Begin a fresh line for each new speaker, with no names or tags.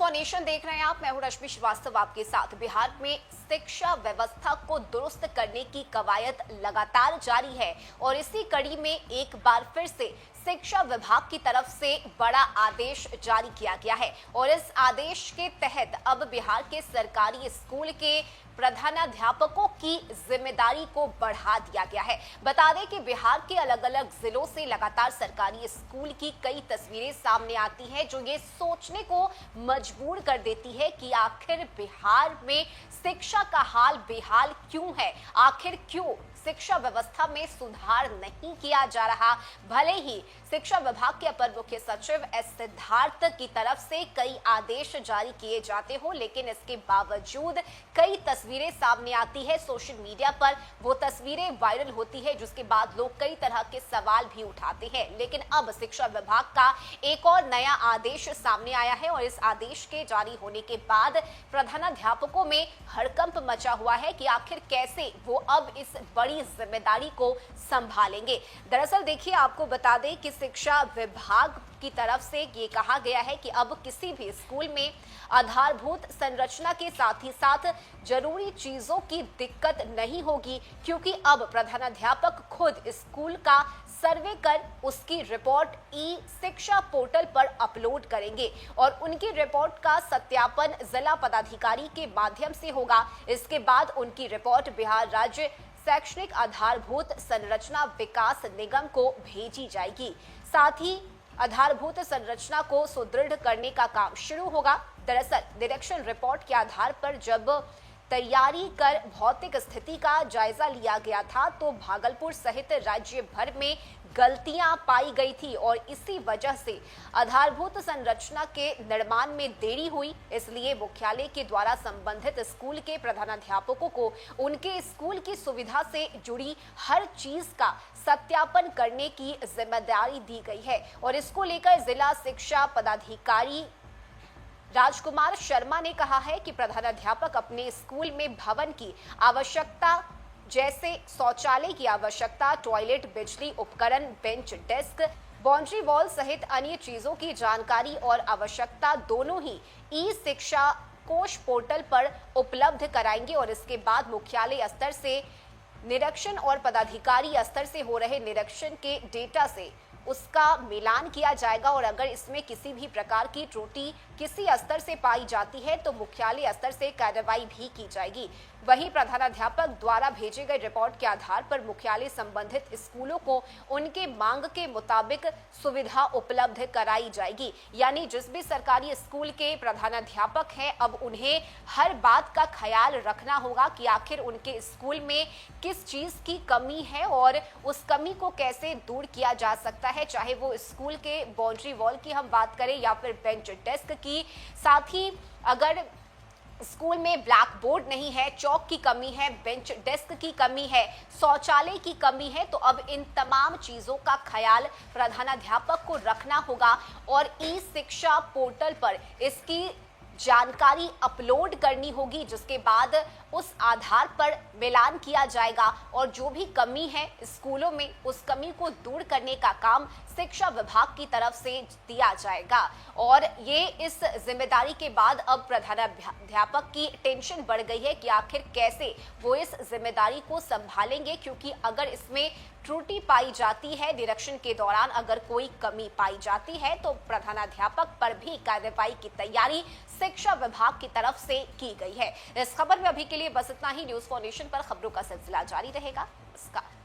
For nation देख रहे हैं आप। मैं हूं रश्मि श्रीवास्तव आपके साथ। बिहार में शिक्षा व्यवस्था को दुरुस्त करने की कवायद लगातार जारी है और इसी कड़ी में एक बार फिर से शिक्षा विभाग की तरफ से बड़ा आदेश जारी किया गया है और इस आदेश के तहत अब बिहार के सरकारी स्कूल के प्रधानाध्यापकों की जिम्मेदारी को बढ़ा दिया गया है। बता दें कि बिहार के अलग अलग जिलों से लगातार सरकारी स्कूल की कई तस्वीरें सामने आती हैं जो ये सोचने को मजबूर कर देती है कि आखिर बिहार में शिक्षा का हाल बेहाल क्यों है, आखिर क्यों शिक्षा व्यवस्था में सुधार नहीं किया जा रहा। भले ही शिक्षा विभाग के अपर मुख्य सचिव एस सिद्धार्थ की तरफ से कई आदेश जारी किए जाते हो, लेकिन इसके बावजूद कई तस्वीरें सामने आती है। सोशल मीडिया पर वो तस्वीरें वायरल होती है जिसके बाद लोग कई तरह के सवाल भी उठाते हैं। लेकिन अब शिक्षा विभाग का एक और नया आदेश सामने आया है और इस आदेश के जारी होने के बाद प्रधानाध्यापकों में हड़कंप मचा हुआ है कि आखिर कैसे वो अब इस बड़ी जिम्मेदारी को संभालेंगे। दरअसल देखिए, आपको बता दें कि शिक्षा विभाग की तरफ से ये कहा गया है कि अब किसी भी स्कूल में आधारभूत संरचना के साथ ही साथ जरूरी चीजों की दिक्कत नहीं होगी, क्योंकि अब प्रधानाध्यापक खुद स्कूल का सर्वे कर उसकी रिपोर्ट ई शिक्षा पोर्टल पर अपलोड करेंगे और उनकी रिपोर्ट का सत्यापन जिला पदाधिकारी के माध्यम से होगा। इसके बाद उनकी रिपोर्ट बिहार राज्य शैक्षणिक आधारभूत संरचना विकास निगम को भेजी जाएगी। साथ ही आधारभूत संरचना को सुदृढ़ करने का काम शुरू होगा। दरअसल निरीक्षण रिपोर्ट के आधार पर जब तैयारी कर भौतिक स्थिति का जायजा लिया गया था तो भागलपुर सहित राज्य भर में गलतियां पाई गई थी और इसी वजह से आधारभूत संरचना के निर्माण में देरी हुई। इसलिए मुख्यालय के द्वारा संबंधित स्कूल के प्रधानाध्यापकों को उनके स्कूल की सुविधा से जुड़ी हर चीज का सत्यापन करने की जिम्मेदारी दी गई है और इसको लेकर जिला शिक्षा पदाधिकारी राजकुमार शर्मा ने कहा है कि प्रधानाध्यापक अपने स्कूल में भवन की आवश्यकता जैसे शौचालय की आवश्यकता, टॉयलेट, बिजली उपकरण, बेंच, डेस्क, बाउंड्री वॉल सहित अन्य चीजों की जानकारी और आवश्यकता दोनों ही ई शिक्षा कोष पोर्टल पर उपलब्ध कराएंगे और इसके बाद मुख्यालय स्तर से निरीक्षण और पदाधिकारी स्तर से हो रहे निरीक्षण के डेटा से उसका मिलान किया जाएगा और अगर इसमें किसी भी प्रकार की त्रुटि किसी स्तर से पाई जाती है तो मुख्यालय स्तर से कार्रवाई भी की जाएगी। वहीं प्रधानाध्यापक द्वारा भेजे गए रिपोर्ट के आधार पर मुख्यालय संबंधित स्कूलों को उनके मांग के मुताबिक सुविधा उपलब्ध कराई जाएगी। यानी जिस भी सरकारी स्कूल के प्रधानाध्यापक हैं अब उन्हें हर बात का ख्याल रखना होगा कि आखिर उनके स्कूल में किस चीज की कमी है और उस कमी को कैसे दूर किया जा सकता है, चाहे वो स्कूल के बाउंड्री वॉल की हम बात करें या फिर बेंच डेस्क की। साथ ही अगर स्कूल में ब्लैक बोर्ड नहीं है, चौक की कमी है, बेंच डेस्क की कमी है, शौचालय की कमी है, तो अब इन तमाम चीजों का ख्याल प्रधानाध्यापक को रखना होगा और ई शिक्षा पोर्टल पर इसकी जानकारी अपलोड करनी होगी, जिसके बाद उस आधार पर मिलान किया जाएगा और जो भी कमी है स्कूलों में उस कमी को दूर करने का काम शिक्षा विभाग की तरफ से दिया जाएगा। और ये इस जिम्मेदारी के बाद अब प्रधानाध्यापक की टेंशन बढ़ गई है कि आखिर कैसे वो इस जिम्मेदारी को संभालेंगे, क्योंकि अगर इसमें त्रुटि पाई जाती है, निरीक्षण के दौरान अगर कोई कमी पाई जाती है तो प्रधानाध्यापक पर भी कार्रवाई की तैयारी शिक्षा विभाग की तरफ से की गई है। इस खबर में अभी के लिए बस इतना ही। न्यूज़ फॉर नेशन पर खबरों का सिलसिला जारी रहेगा। नमस्कार।